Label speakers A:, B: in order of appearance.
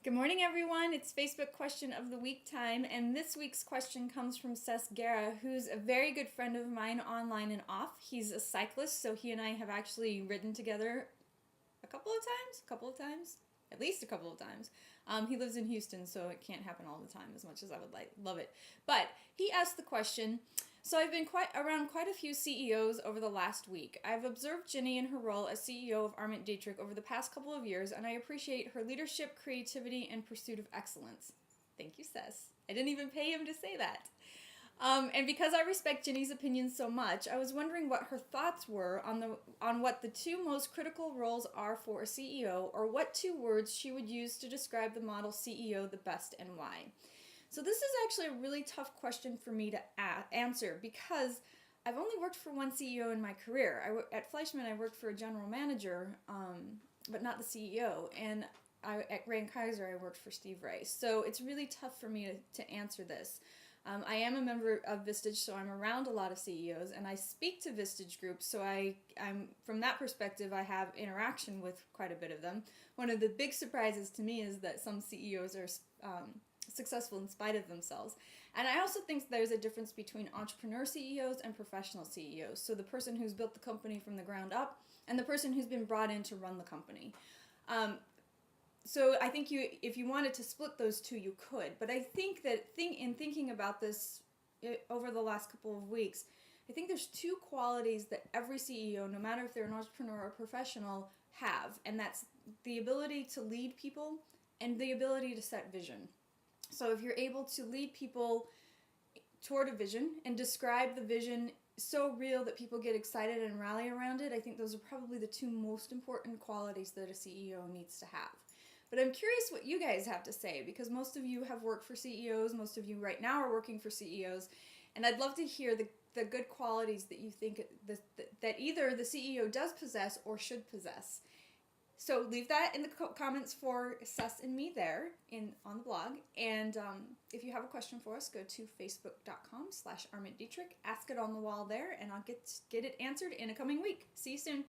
A: Good morning, everyone. It's Facebook question of the week time, and this week's question comes from Ses Guerra, who's a very good friend of mine online and off. He's a cyclist, so he and I have actually ridden together a couple of times, at least a couple of times. He lives in Houston, so it can't happen all the time as much as I would love it. But he asked the question. So I've been around quite a few CEOs over the last week. I've observed Ginny in her role as CEO of Arment Dietrich over the past couple of years, and I appreciate her leadership, creativity, and pursuit of excellence. Thank you, Sess. I didn't even pay him to say that. And because I respect Ginny's opinion so much, I was wondering what her thoughts were on what the two most critical roles are for a CEO, or what two words she would use to describe the model CEO the best and why. So this is actually a really tough question for me to answer because I've only worked for one CEO in my career. At Fleischmann, I worked for a general manager, but not the CEO. And at Rand Kaiser, I worked for Steve Rice. So it's really tough for me to answer this. I am a member of Vistage, so I'm around a lot of CEOs, and I speak to Vistage groups, so I'm from that perspective, I have interaction with quite a bit of them. One of the big surprises to me is that some CEOs are successful in spite of themselves. And I also think there's a difference between entrepreneur CEOs and professional CEOs. So the person who's built the company from the ground up and the person who's been brought in to run the company. So I think if you wanted to split those two, you could. But I think that in thinking about this over the last couple of weeks, I think there's two qualities that every CEO, no matter if they're an entrepreneur or professional, have. And that's the ability to lead people and the ability to set vision. So if you're able to lead people toward a vision and describe the vision so real that people get excited and rally around it, I think those are probably the two most important qualities that a CEO needs to have. But I'm curious what you guys have to say, because most of you have worked for CEOs, most of you right now are working for CEOs, and I'd love to hear the good qualities that you think that either the CEO does possess or should possess. So leave that in the comments for Sess and me there on the blog. And if you have a question for us, go to facebook.com/ArmentDietrich. Ask it on the wall there, and I'll get it answered in a coming week. See you soon.